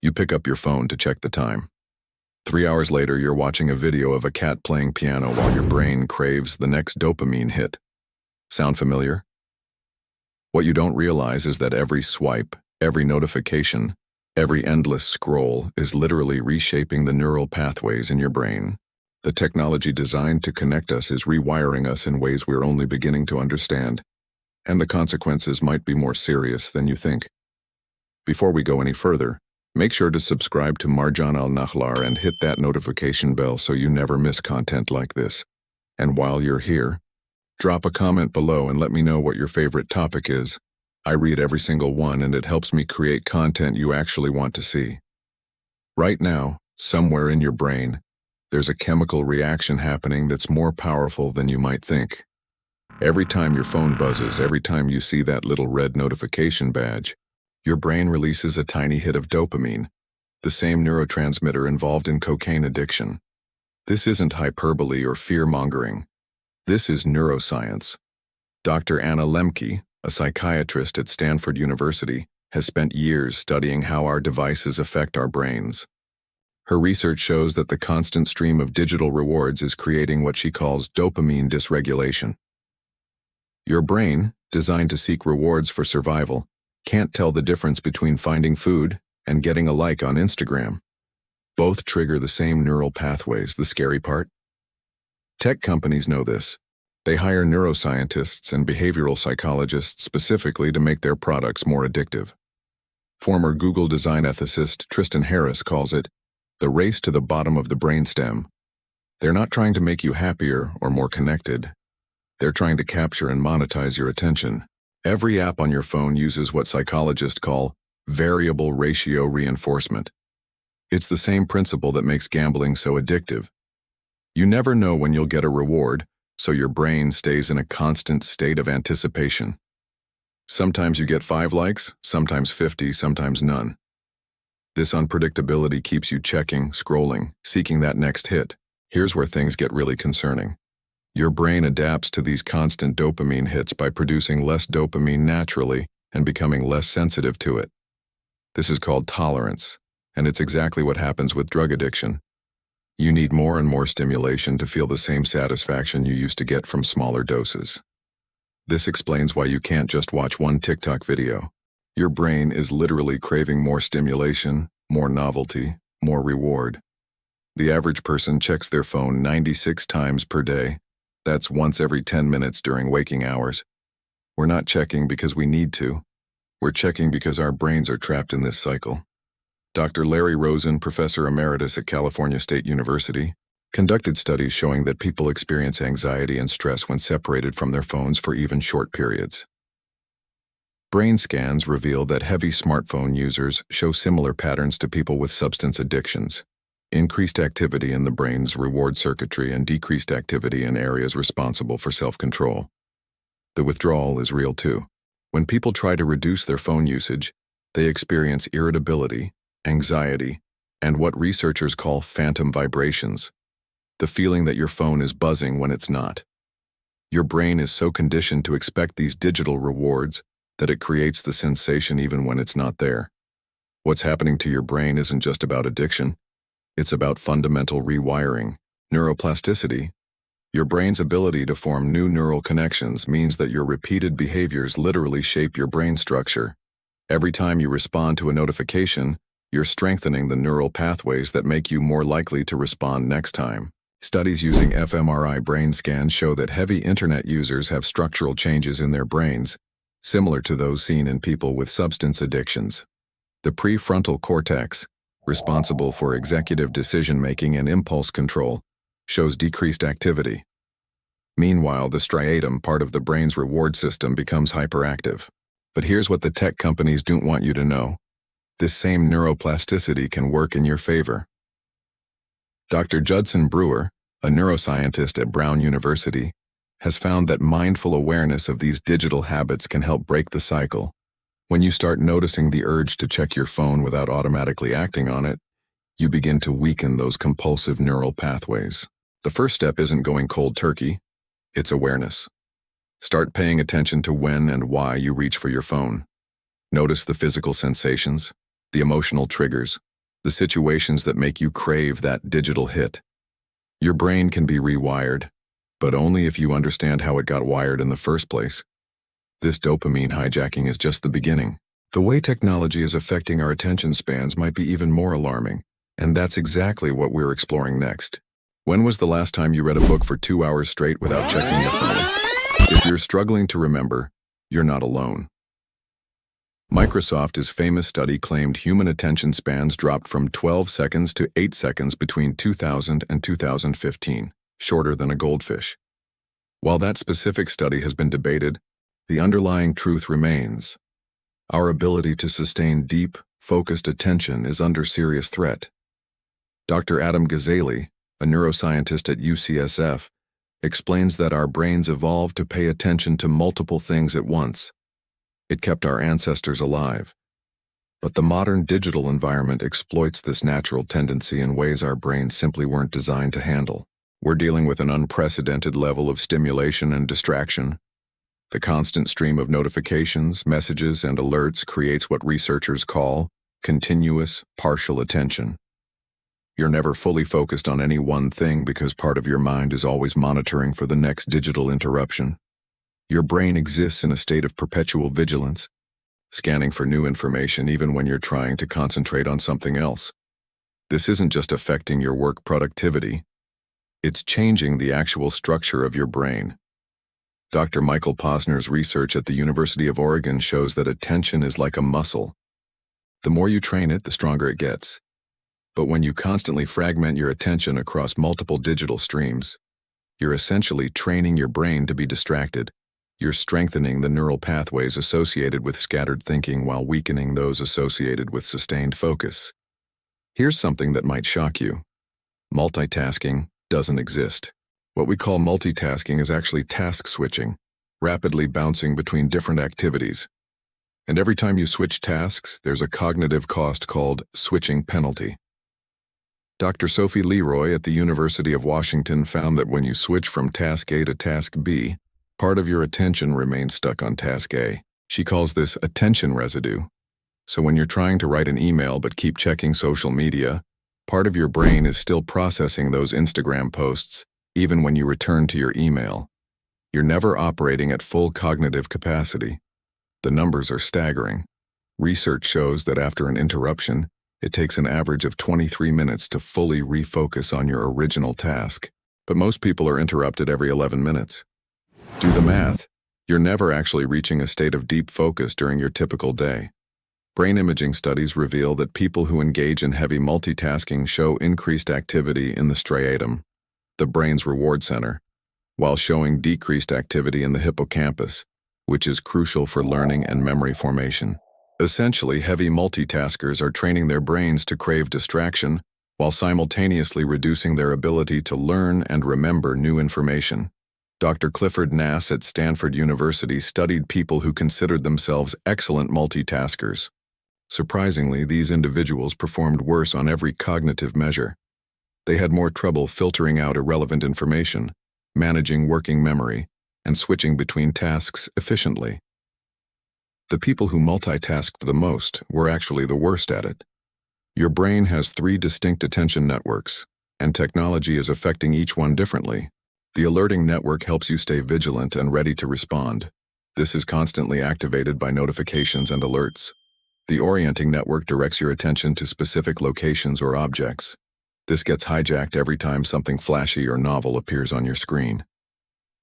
You pick up your phone to check the time. 3 hours later, you're watching a video of a cat playing piano while your brain craves the next dopamine hit. Sound familiar? What you don't realize is that every swipe, every notification, every endless scroll is literally reshaping the neural pathways in your brain. The technology designed to connect us is rewiring us in ways we're only beginning to understand, and the consequences might be more serious than you think. Before we go any further, make sure to subscribe to Marjan Al-Nahlar and hit that notification bell so you never miss content like this. And while you're here, drop a comment below and let me know what your favorite topic is. I read every single one and it helps me create content you actually want to see. Right now, somewhere in your brain, there's a chemical reaction happening that's more powerful than you might think. Every time your phone buzzes, every time you see that little red notification badge, your brain releases a tiny hit of dopamine, the same neurotransmitter involved in cocaine addiction. This isn't hyperbole or fear-mongering. This is neuroscience. Dr. Anna Lembke, a psychiatrist at Stanford University, has spent years studying how our devices affect our brains. Her research shows that the constant stream of digital rewards is creating what she calls dopamine dysregulation. Your brain, designed to seek rewards for survival, can't tell the difference between finding food and getting a like on Instagram. Both trigger the same neural pathways. The scary part? Tech companies know this. They hire neuroscientists and behavioral psychologists specifically to make their products more addictive. Former Google design ethicist Tristan Harris calls it the race to the bottom of the brainstem. They're not trying to make you happier or more connected. They're trying to capture and monetize your attention. Every app on your phone uses what psychologists call variable ratio reinforcement. It's the same principle that makes gambling so addictive. You never know when you'll get a reward, so your brain stays in a constant state of anticipation. Sometimes you get 5 likes, sometimes 50, sometimes none. This unpredictability keeps you checking, scrolling, seeking that next hit. Here's where things get really concerning. Your brain adapts to these constant dopamine hits by producing less dopamine naturally and becoming less sensitive to it. This is called tolerance, and it's exactly what happens with drug addiction. You need more and more stimulation to feel the same satisfaction you used to get from smaller doses. This explains why you can't just watch one TikTok video. Your brain is literally craving more stimulation, more novelty, more reward. The average person checks their phone 96 times per day. That's once every 10 minutes during waking hours. We're not checking because we need to. We're checking because our brains are trapped in this cycle. Dr. Larry Rosen, professor emeritus at California State University, conducted studies showing that people experience anxiety and stress when separated from their phones for even short periods. Brain scans reveal that heavy smartphone users show similar patterns to people with substance addictions: increased activity in the brain's reward circuitry and decreased activity in areas responsible for self-control. The withdrawal is real too. When people try to reduce their phone usage, they experience irritability, anxiety, and what researchers call phantom vibrations, the feeling that your phone is buzzing when it's not. Your brain is so conditioned to expect these digital rewards that it creates the sensation even when it's not there. What's happening to your brain isn't just about addiction. It's about fundamental rewiring, neuroplasticity. Your brain's ability to form new neural connections means that your repeated behaviors literally shape your brain structure. Every time you respond to a notification, you're strengthening the neural pathways that make you more likely to respond next time. Studies using fMRI brain scans show that heavy internet users have structural changes in their brains, similar to those seen in people with substance addictions. The prefrontal cortex, responsible for executive decision-making and impulse control, shows decreased activity. Meanwhile, the striatum, part of the brain's reward system, becomes hyperactive. But here's what the tech companies don't want you to know. This same neuroplasticity can work in your favor. Dr. Judson Brewer, a neuroscientist at Brown University, has found that mindful awareness of these digital habits can help break the cycle. When you start noticing the urge to check your phone without automatically acting on it, you begin to weaken those compulsive neural pathways. The first step isn't going cold turkey, it's awareness. Start paying attention to when and why you reach for your phone. Notice the physical sensations, the emotional triggers, the situations that make you crave that digital hit. Your brain can be rewired, but only if you understand how it got wired in the first place. This dopamine hijacking is just the beginning. The way technology is affecting our attention spans might be even more alarming, and that's exactly what we're exploring next. When was the last time you read a book for 2 hours straight without checking your phone? If you're struggling to remember, you're not alone. Microsoft's famous study claimed human attention spans dropped from 12 seconds to 8 seconds between 2000 and 2015, shorter than a goldfish. While that specific study has been debated, the underlying truth remains. Our ability to sustain deep, focused attention is under serious threat. Dr. Adam Gazzaley, a neuroscientist at UCSF, explains that our brains evolved to pay attention to multiple things at once. It kept our ancestors alive. But the modern digital environment exploits this natural tendency in ways our brains simply weren't designed to handle. We're dealing with an unprecedented level of stimulation and distraction. The constant stream of notifications, messages, and alerts creates what researchers call continuous partial attention. You're never fully focused on any one thing because part of your mind is always monitoring for the next digital interruption. Your brain exists in a state of perpetual vigilance, scanning for new information even when you're trying to concentrate on something else. This isn't just affecting your work productivity, it's changing the actual structure of your brain. Dr. Michael Posner's research at the University of Oregon shows that attention is like a muscle. The more you train it, the stronger it gets. But when you constantly fragment your attention across multiple digital streams, you're essentially training your brain to be distracted. You're strengthening the neural pathways associated with scattered thinking while weakening those associated with sustained focus. Here's something that might shock you. Multitasking doesn't exist. What we call multitasking is actually task switching, rapidly bouncing between different activities. And every time you switch tasks, there's a cognitive cost called switching penalty. Dr. Sophie Leroy at the University of Washington found that when you switch from task A to task B, part of your attention remains stuck on task A. She calls this attention residue. So when you're trying to write an email but keep checking social media, part of your brain is still processing those Instagram posts, even when you return to your email. You're never operating at full cognitive capacity. The numbers are staggering. Research shows that after an interruption, it takes an average of 23 minutes to fully refocus on your original task. But most people are interrupted every 11 minutes. Do the math. You're never actually reaching a state of deep focus during your typical day. Brain imaging studies reveal that people who engage in heavy multitasking show increased activity in the striatum, the brain's reward center, while showing decreased activity in the hippocampus, which is crucial for learning and memory formation. Essentially, heavy multitaskers are training their brains to crave distraction while simultaneously reducing their ability to learn and remember new information. Dr. Clifford Nass at Stanford University studied people who considered themselves excellent multitaskers. Surprisingly, these individuals performed worse on every cognitive measure. They had more trouble filtering out irrelevant information, managing working memory, and switching between tasks efficiently. The people who multitasked the most were actually the worst at it. Your brain has 3 distinct attention networks, and technology is affecting each one differently. The alerting network helps you stay vigilant and ready to respond. This is constantly activated by notifications and alerts. The orienting network directs your attention to specific locations or objects. This gets hijacked every time something flashy or novel appears on your screen.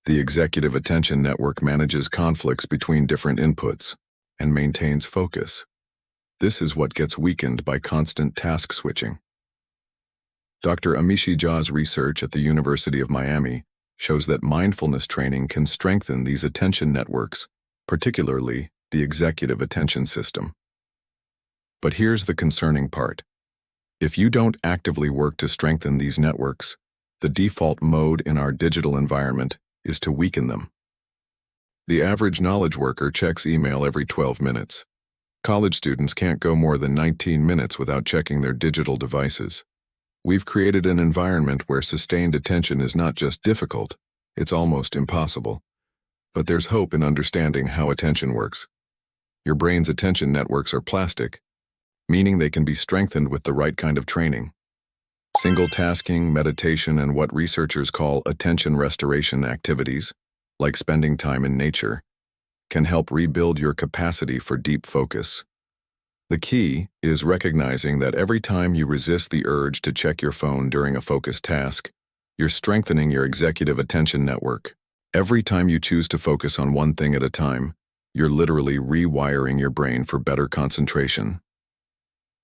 The executive attention network manages conflicts between different inputs and maintains focus. This is what gets weakened by constant task switching. Dr. Amishi Jha's research at the University of Miami shows that mindfulness training can strengthen these attention networks, particularly the executive attention system. But here's the concerning part. If you don't actively work to strengthen these networks, the default mode in our digital environment is to weaken them. The average knowledge worker checks email every 12 minutes. College students can't go more than 19 minutes without checking their digital devices. We've created an environment where sustained attention is not just difficult, it's almost impossible. But there's hope in understanding how attention works. Your brain's attention networks are plastic, meaning they can be strengthened with the right kind of training. Single tasking, meditation, and what researchers call attention restoration activities, like spending time in nature, can help rebuild your capacity for deep focus. The key is recognizing that every time you resist the urge to check your phone during a focused task, you're strengthening your executive attention network. Every time you choose to focus on one thing at a time, you're literally rewiring your brain for better concentration.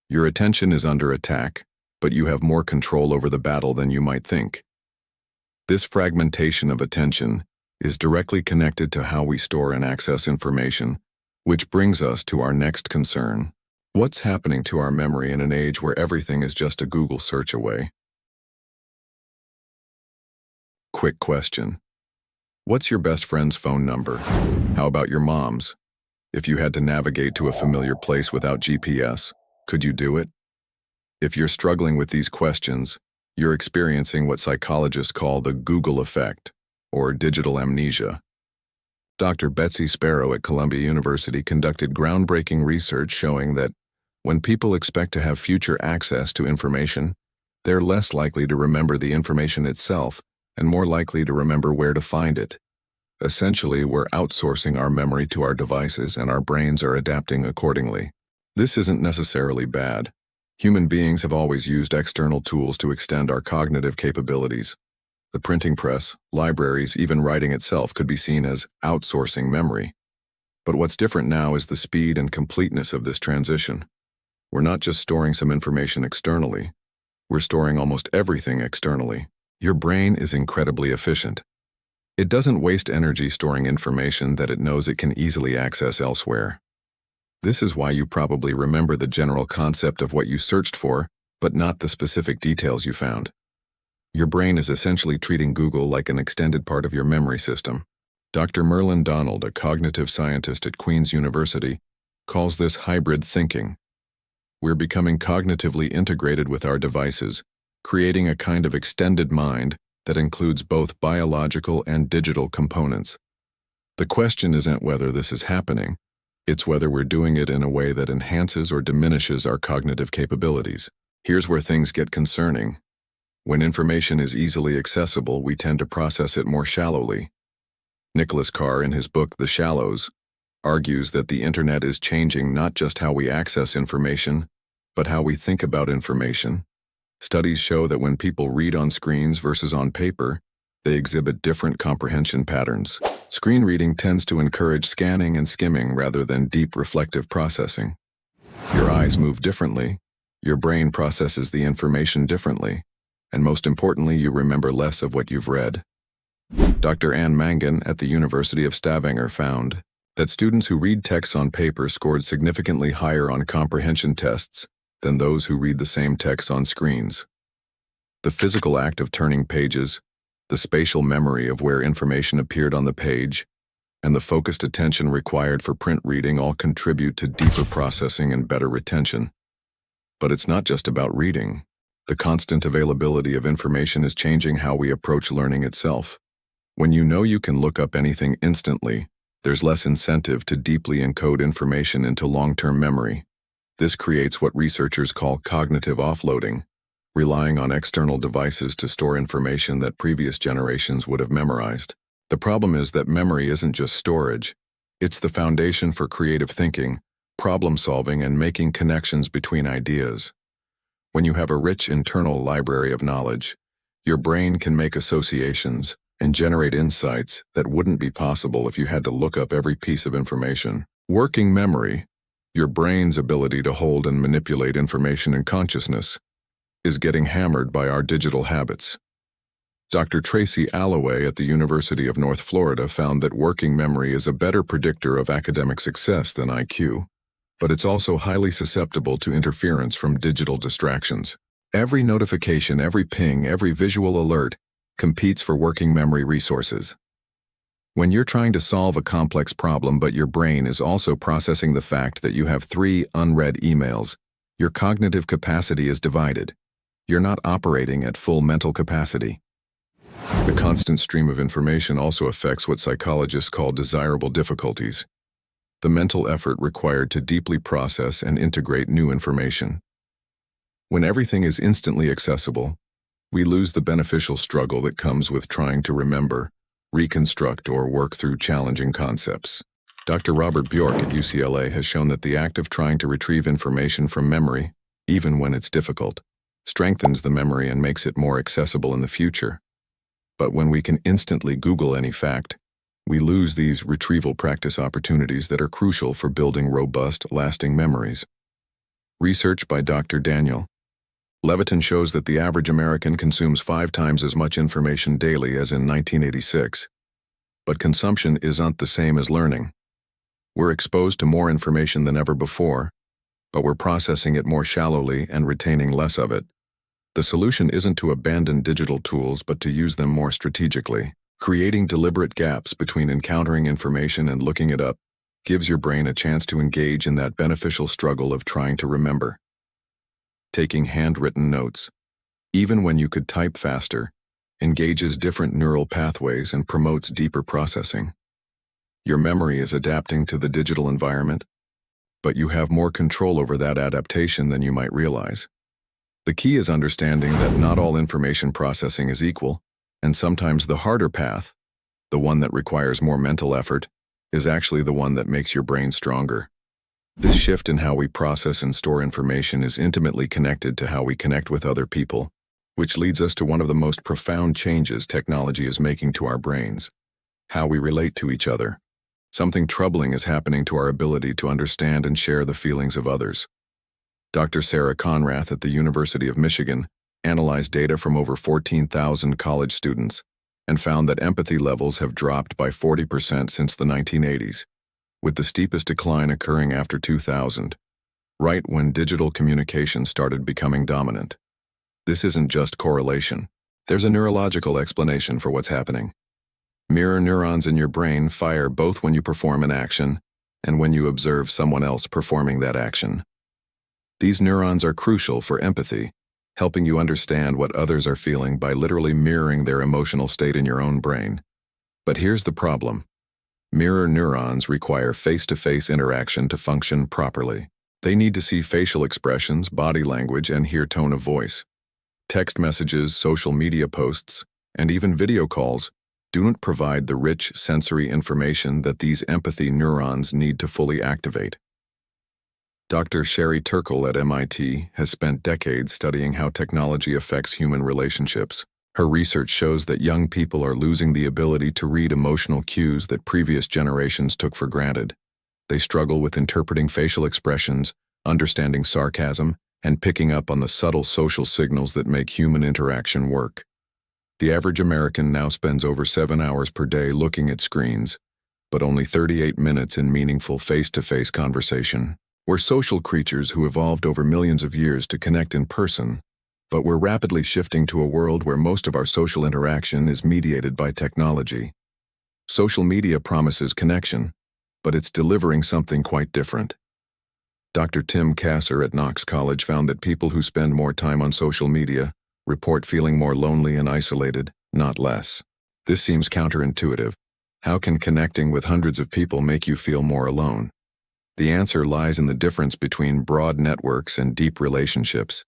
Your attention is under attack, but you have more control over the battle than you might think. This fragmentation of attention is directly connected to how we store and access information, which brings us to our next concern. What's happening to our memory in an age where everything is just a Google search away? Quick question. What's your best friend's phone number? How about your mom's? If you had to navigate to a familiar place without GPS, could you do it? If you're struggling with these questions, you're experiencing what psychologists call the Google effect, or digital amnesia. Dr. Betsy Sparrow at Columbia University conducted groundbreaking research showing that when people expect to have future access to information, they're less likely to remember the information itself and more likely to remember where to find it. Essentially, we're outsourcing our memory to our devices and our brains are adapting accordingly. This isn't necessarily bad. Human beings have always used external tools to extend our cognitive capabilities. The printing press, libraries, even writing itself could be seen as outsourcing memory. But what's different now is the speed and completeness of this transition. We're not just storing some information externally. We're storing almost everything externally. Your brain is incredibly efficient. It doesn't waste energy storing information that it knows it can easily access elsewhere. This is why you probably remember the general concept of what you searched for, but not the specific details you found. Your brain is essentially treating Google like an extended part of your memory system. Dr. Merlin Donald, a cognitive scientist at Queen's University, calls this hybrid thinking. We're becoming cognitively integrated with our devices, creating a kind of extended mind that includes both biological and digital components. The question isn't whether this is happening, it's whether we're doing it in a way that enhances or diminishes our cognitive capabilities. Here's where things get concerning. When information is easily accessible, we tend to process it more shallowly. Nicholas Carr, in his book The Shallows, argues that the internet is changing not just how we access information, but how we think about information. Studies show that when people read on screens versus on paper, they exhibit different comprehension patterns. Screen reading tends to encourage scanning and skimming rather than deep reflective processing. Your eyes move differently, your brain processes the information differently, and most importantly, you remember less of what you've read. Dr. Anne Mangan at the University of Stavanger found that students who read texts on paper scored significantly higher on comprehension tests than those who read the same text on screens. The physical act of turning pages, the spatial memory of where information appeared on the page, and the focused attention required for print reading all contribute to deeper processing and better retention. But it's not just about reading. The constant availability of information is changing how we approach learning itself. When you know you can look up anything instantly, there's less incentive to deeply encode information into long-term memory. This creates what researchers call cognitive offloading, relying on external devices to store information that previous generations would have memorized. The problem is that memory isn't just storage. It's the foundation for creative thinking, problem-solving, and making connections between ideas. When you have a rich internal library of knowledge, your brain can make associations and generate insights that wouldn't be possible if you had to look up every piece of information. Working memory, your brain's ability to hold and manipulate information in consciousness, is getting hammered by our digital habits. Dr. Tracy Alloway at the University of North Florida found that working memory is a better predictor of academic success than IQ, but it's also highly susceptible to interference from digital distractions. Every notification, every ping, every visual alert competes for working memory resources. When you're trying to solve a complex problem but your brain is also processing the fact that you have 3 unread emails, your cognitive capacity is divided. You're not operating at full mental capacity. The constant stream of information also affects what psychologists call desirable difficulties. the mental effort required to deeply process and integrate new information. When everything is instantly accessible, we lose the beneficial struggle that comes with trying to remember, reconstruct, or work through challenging concepts. Dr. Robert Bjork at UCLA has shown that the act of trying to retrieve information from memory, even when it's difficult, strengthens the memory and makes it more accessible in the future. But when we can instantly Google any fact, we lose these retrieval practice opportunities that are crucial for building robust, lasting memories. Research by Dr. Daniel Levitin shows that the average American consumes 5 times as much information daily as in 1986. But consumption isn't the same as learning. We're exposed to more information than ever before, but we're processing it more shallowly and retaining less of it. The solution isn't to abandon digital tools, but to use them more strategically. Creating deliberate gaps between encountering information and looking it up gives your brain a chance to engage in that beneficial struggle of trying to remember. Taking handwritten notes, even when you could type faster, engages different neural pathways and promotes deeper processing. Your memory is adapting to the digital environment, but you have more control over that adaptation than you might realize. The key is understanding that not all information processing is equal, and sometimes the harder path, the one that requires more mental effort, is actually the one that makes your brain stronger. This shift in how we process and store information is intimately connected to how we connect with other people, which leads us to one of the most profound changes technology is making to our brains: how we relate to each other. Something troubling is happening to our ability to understand and share the feelings of others. Dr. Sarah Conrath at the University of Michigan analyzed data from over 14,000 college students and found that empathy levels have dropped by 40% since the 1980s, with the steepest decline occurring after 2000, right when digital communication started becoming dominant. This isn't just correlation. There's a neurological explanation for what's happening. Mirror neurons in your brain fire both when you perform an action and when you observe someone else performing that action. These neurons are crucial for empathy, helping you understand what others are feeling by literally mirroring their emotional state in your own brain. But here's the problem. Mirror neurons require face-to-face interaction to function properly. They need to see facial expressions, body language, and hear tone of voice. Text messages, social media posts, and even video calls don't provide the rich sensory information that these empathy neurons need to fully activate. Dr. Sherry Turkle at MIT has spent decades studying how technology affects human relationships. Her research shows that young people are losing the ability to read emotional cues that previous generations took for granted. They struggle with interpreting facial expressions, understanding sarcasm, and picking up on the subtle social signals that make human interaction work. The average American now spends over 7 hours per day looking at screens, but only 38 minutes in meaningful face-to-face conversation. We're social creatures who evolved over millions of years to connect in person, but we're rapidly shifting to a world where most of our social interaction is mediated by technology. Social media promises connection, but it's delivering something quite different. Dr. Tim Kasser at Knox College found that people who spend more time on social media report feeling more lonely and isolated, not less. This seems counterintuitive. How can connecting with hundreds of people make you feel more alone? The answer lies in the difference between broad networks and deep relationships.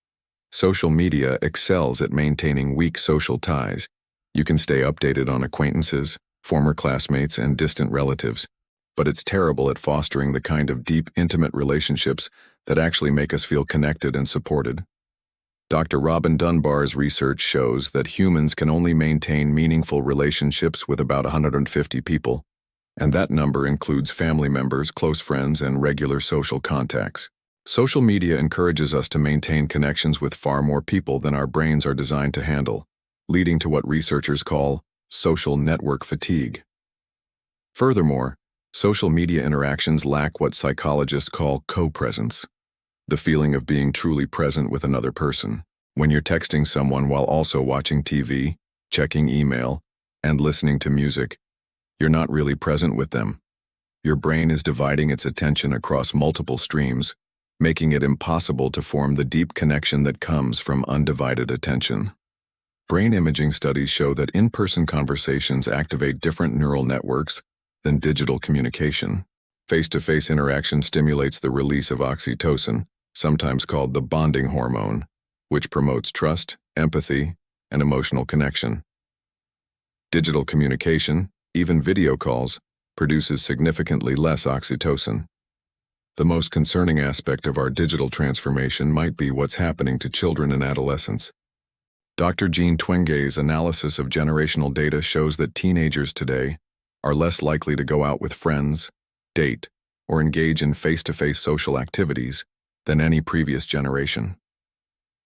Social media excels at maintaining weak social ties. You can stay updated on acquaintances, former classmates, and distant relatives, but it's terrible at fostering the kind of deep, intimate relationships that actually make us feel connected and supported. Dr. Robin Dunbar's research shows that humans can only maintain meaningful relationships with about 150 people, and that number includes family members, close friends, and regular social contacts. Social media encourages us to maintain connections with far more people than our brains are designed to handle, leading to what researchers call social network fatigue. Furthermore, social media interactions lack what psychologists call co-presence, the feeling of being truly present with another person. When you're texting someone while also watching TV, checking email, and listening to music, you're not really present with them. Your brain is dividing its attention across multiple streams, making it impossible to form the deep connection that comes from undivided attention. Brain imaging studies show that in-person conversations activate different neural networks than digital communication. Face-to-face interaction stimulates the release of oxytocin, sometimes called the bonding hormone, which promotes trust, empathy, and emotional connection. Digital communication, even video calls, produces significantly less oxytocin. The most concerning aspect of our digital transformation might be what's happening to children and adolescents. Dr. Jean Twenge's analysis of generational data shows that teenagers today are less likely to go out with friends, date, or engage in face-to-face social activities than any previous generation.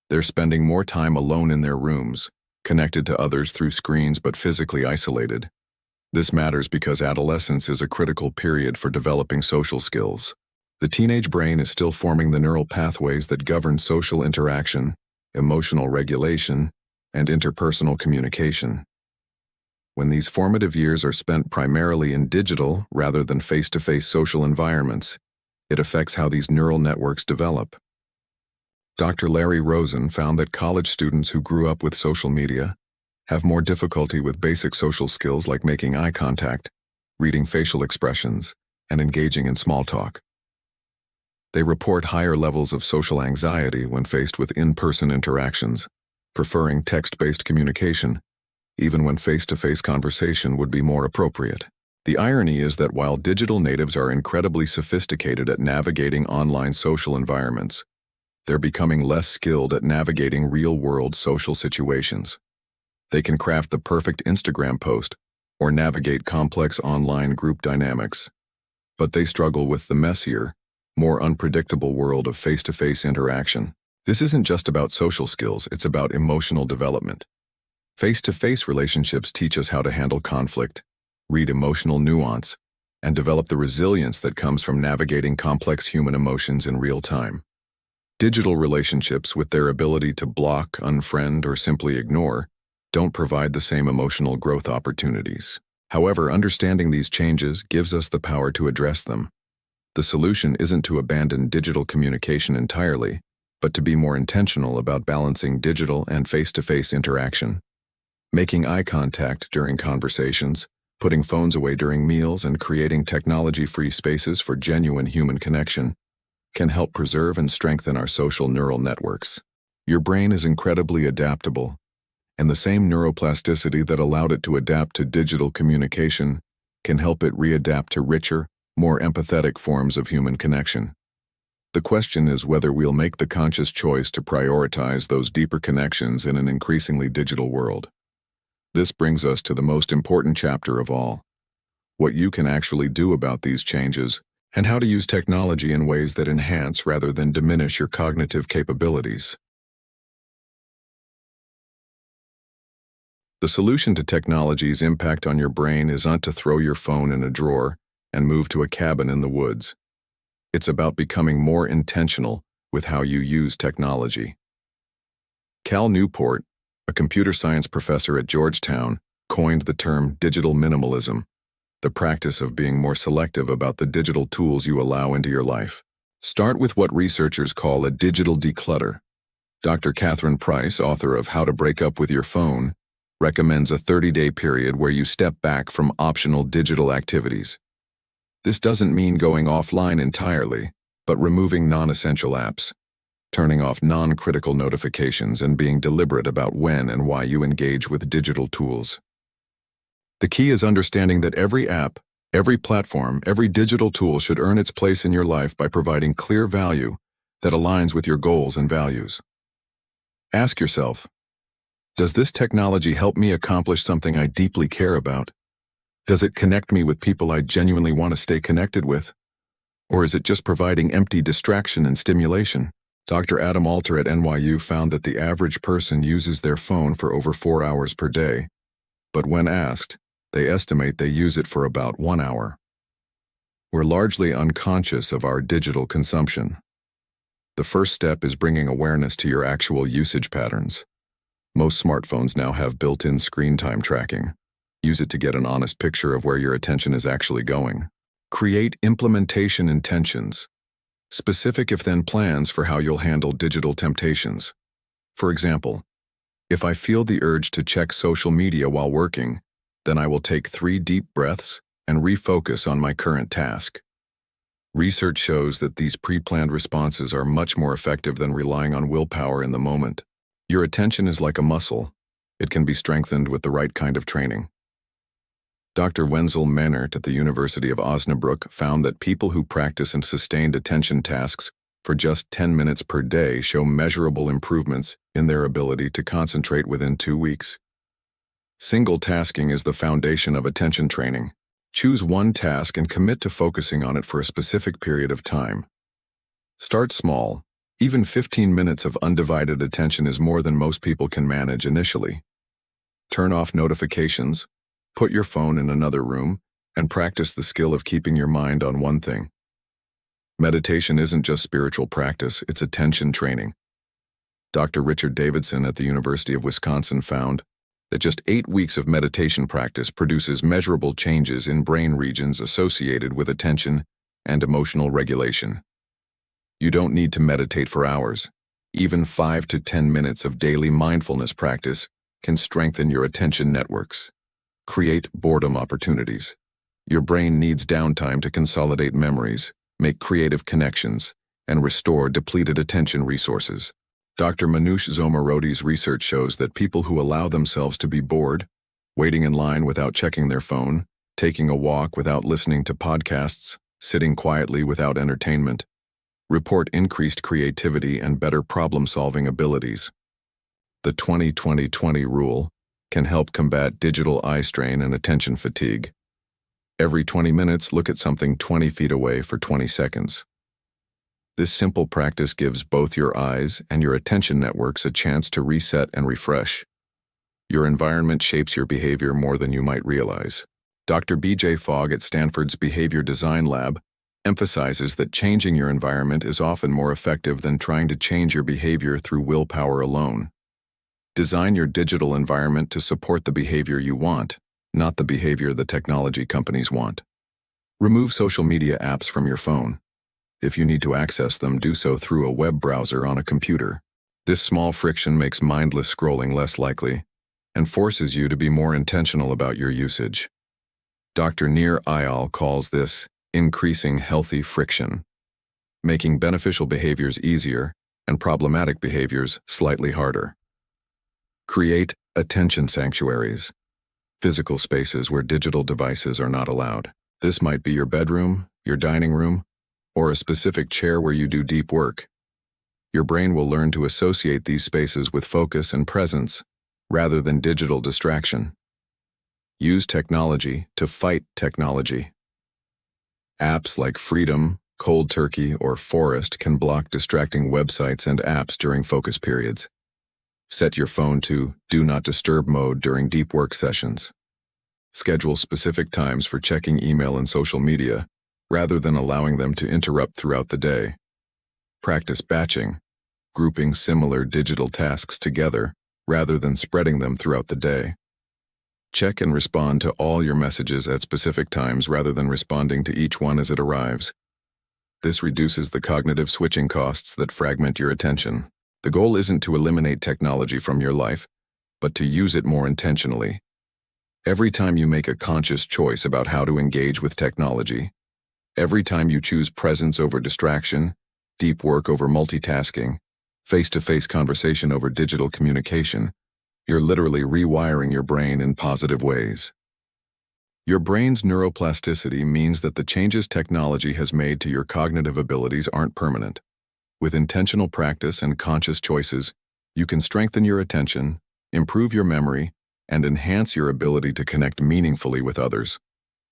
They're spending more time alone in their rooms, connected to others through screens but physically isolated. This matters because adolescence is a critical period for developing social skills. The teenage brain is still forming the neural pathways that govern social interaction, emotional regulation, and interpersonal communication. When these formative years are spent primarily in digital rather than face-to-face social environments, it affects how these neural networks develop. Dr. Larry Rosen found that college students who grew up with social media have more difficulty with basic social skills like making eye contact, reading facial expressions, and engaging in small talk. They report higher levels of social anxiety when faced with in-person interactions, preferring text-based communication, even when face-to-face conversation would be more appropriate. The irony is that while digital natives are incredibly sophisticated at navigating online social environments, they're becoming less skilled at navigating real-world social situations. They can craft the perfect Instagram post or navigate complex online group dynamics, but they struggle with the messier, more unpredictable world of face-to-face interaction. This isn't just about social skills, it's about emotional development. Face-to-face relationships teach us how to handle conflict, read emotional nuance, and develop the resilience that comes from navigating complex human emotions in real time. Digital relationships, with their ability to block, unfriend, or simply ignore, don't provide the same emotional growth opportunities. However, understanding these changes gives us the power to address them. The solution isn't to abandon digital communication entirely, but to be more intentional about balancing digital and face-to-face interaction. Making eye contact during conversations, putting phones away during meals, and creating technology-free spaces for genuine human connection can help preserve and strengthen our social neural networks. Your brain is incredibly adaptable, and the same neuroplasticity that allowed it to adapt to digital communication can help it readapt to richer, more empathetic forms of human connection. The question is whether we'll make the conscious choice to prioritize those deeper connections in an increasingly digital world. This brings us to the most important chapter of all: what you can actually do about these changes, and how to use technology in ways that enhance rather than diminish your cognitive capabilities. The solution to technology's impact on your brain is not to throw your phone in a drawer and move to a cabin in the woods. It's about becoming more intentional with how you use technology. Cal Newport, a computer science professor at Georgetown, coined the term digital minimalism, the practice of being more selective about the digital tools you allow into your life. Start with what researchers call a digital declutter. Dr. Catherine Price, author of How to Break Up with Your Phone, recommends a 30-day period where you step back from optional digital activities. This doesn't mean going offline entirely, but removing non-essential apps, turning off non-critical notifications, and being deliberate about when and why you engage with digital tools. The key is understanding that every app, every platform, every digital tool should earn its place in your life by providing clear value that aligns with your goals and values. Ask yourself, does this technology help me accomplish something I deeply care about? Does it connect me with people I genuinely want to stay connected with? Or is it just providing empty distraction and stimulation? Dr. Adam Alter at NYU found that the average person uses their phone for over 4 hours per day, but when asked, they estimate they use it for about 1 hour. We're largely unconscious of our digital consumption. The first step is bringing awareness to your actual usage patterns. Most smartphones now have built-in screen time tracking. Use it to get an honest picture of where your attention is actually going. Create implementation intentions, specific if-then plans for how you'll handle digital temptations. For example, if I feel the urge to check social media while working, then I will take 3 deep breaths and refocus on my current task. Research shows that these pre-planned responses are much more effective than relying on willpower in the moment. Your attention is like a muscle. It can be strengthened with the right kind of training. Dr. Wenzel Mannert at the University of Osnabrück found that people who practice and sustained attention tasks for just 10 minutes per day show measurable improvements in their ability to concentrate within 2 weeks. Single tasking is the foundation of attention training. Choose one task and commit to focusing on it for a specific period of time. Start small. Even 15 minutes of undivided attention is more than most people can manage initially. Turn off notifications, put your phone in another room, and practice the skill of keeping your mind on one thing. Meditation isn't just spiritual practice, it's attention training. Dr. Richard Davidson at the University of Wisconsin found that just 8 weeks of meditation practice produces measurable changes in brain regions associated with attention and emotional regulation. You don't need to meditate for hours. Even 5 to 10 minutes of daily mindfulness practice can strengthen your attention networks. Create boredom opportunities. Your brain needs downtime to consolidate memories, make creative connections, and restore depleted attention resources. Dr. Manoush Zomorodi's research shows that people who allow themselves to be bored, waiting in line without checking their phone, taking a walk without listening to podcasts, sitting quietly without entertainment, report increased creativity and better problem-solving abilities. The 20-20-20 rule can help combat digital eye strain and attention fatigue. Every 20 minutes, look at something 20 feet away for 20 seconds. This simple practice gives both your eyes and your attention networks a chance to reset and refresh. Your environment shapes your behavior more than you might realize. Dr. B.J. Fogg at Stanford's Behavior Design Lab emphasizes that changing your environment is often more effective than trying to change your behavior through willpower alone. Design your digital environment to support the behavior you want, not the behavior the technology companies want. Remove social media apps from your phone. If you need to access them, do so through a web browser on a computer. This small friction makes mindless scrolling less likely and forces you to be more intentional about your usage. Dr. Nir Eyal calls this increasing healthy friction, making beneficial behaviors easier and problematic behaviors slightly harder. Create attention sanctuaries, physical spaces where digital devices are not allowed. This might be your bedroom, your dining room, or a specific chair where you do deep work. Your brain will learn to associate these spaces with focus and presence rather than digital distraction. Use technology to fight technology. Apps like Freedom, Cold Turkey, or Forest can block distracting websites and apps during focus periods. Set your phone to Do Not Disturb mode during deep work sessions. Schedule specific times for checking email and social media, rather than allowing them to interrupt throughout the day. Practice batching, grouping similar digital tasks together, rather than spreading them throughout the day. Check and respond to all your messages at specific times rather than responding to each one as it arrives. This reduces the cognitive switching costs that fragment your attention. The goal isn't to eliminate technology from your life, but to use it more intentionally. Every time you make a conscious choice about how to engage with technology, every time you choose presence over distraction, deep work over multitasking, face-to-face conversation over digital communication, you're literally rewiring your brain in positive ways. Your brain's neuroplasticity means that the changes technology has made to your cognitive abilities aren't permanent. With intentional practice and conscious choices, you can strengthen your attention, improve your memory, and enhance your ability to connect meaningfully with others.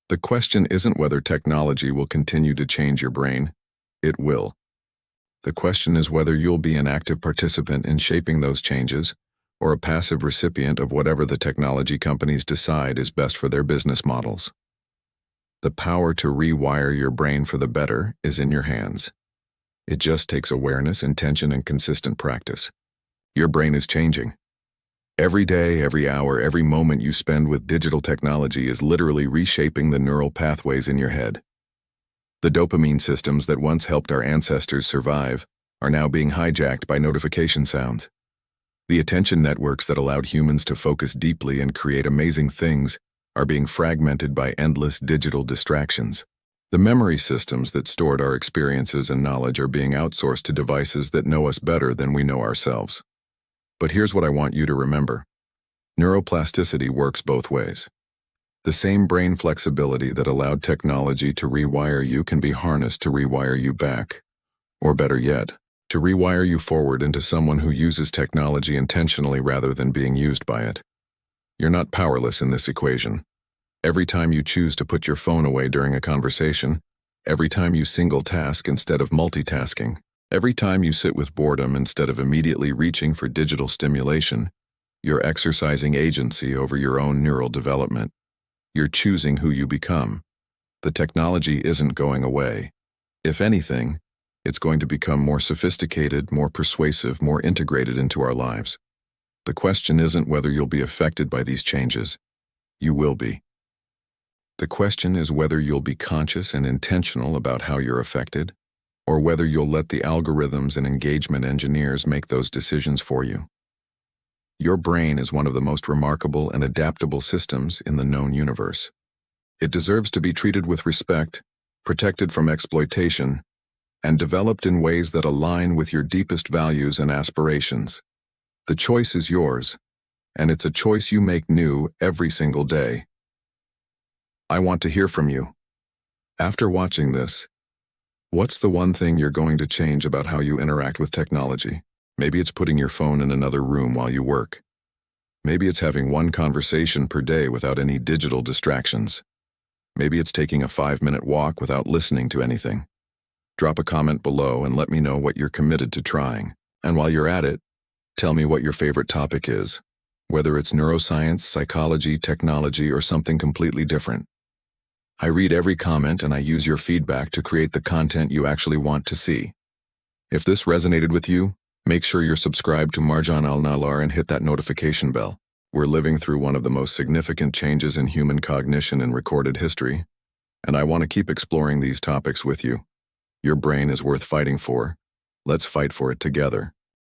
The question isn't whether technology will continue to change your brain. It will. The question is whether you'll be an active participant in shaping those changes, or a passive recipient of whatever the technology companies decide is best for their business models. The power to rewire your brain for the better is in your hands. It just takes awareness, intention, and consistent practice. Your brain is changing. Every day, every hour, every moment you spend with digital technology is literally reshaping the neural pathways in your head. The dopamine systems that once helped our ancestors survive are now being hijacked by notification sounds. The attention networks that allowed humans to focus deeply and create amazing things are being fragmented by endless digital distractions. The memory systems that stored our experiences and knowledge are being outsourced to devices that know us better than we know ourselves. But here's what I want you to remember. Neuroplasticity works both ways. The same brain flexibility that allowed technology to rewire you can be harnessed to rewire you back. Or better yet, to rewire you forward into someone who uses technology intentionally rather than being used by it. You're not powerless in this equation. Every time you choose to put your phone away during a conversation, every time you single task instead of multitasking, every time you sit with boredom instead of immediately reaching for digital stimulation, you're exercising agency over your own neural development. You're choosing who you become. The technology isn't going away. If anything, it's going to become more sophisticated, more persuasive, more integrated into our lives. The question isn't whether you'll be affected by these changes. You will be. The question is whether you'll be conscious and intentional about how you're affected, or whether you'll let the algorithms and engagement engineers make those decisions for you. Your brain is one of the most remarkable and adaptable systems in the known universe. It deserves to be treated with respect, protected from exploitation, and developed in ways that align with your deepest values and aspirations. The choice is yours, and it's a choice you make new every single day. I want to hear from you. After watching this, what's the one thing you're going to change about how you interact with technology? Maybe it's putting your phone in another room while you work. Maybe it's having one conversation per day without any digital distractions. Maybe it's taking a 5-minute walk without listening to anything. Drop a comment below and let me know what you're committed to trying. And while you're at it, tell me what your favorite topic is, whether it's neuroscience, psychology, technology, or something completely different. I read every comment and I use your feedback to create the content you actually want to see. If this resonated with you, make sure you're subscribed to Marjan Al-Nalar and hit that notification bell. We're living through one of the most significant changes in human cognition in recorded history, and I want to keep exploring these topics with you. Your brain is worth fighting for. Let's fight for it together.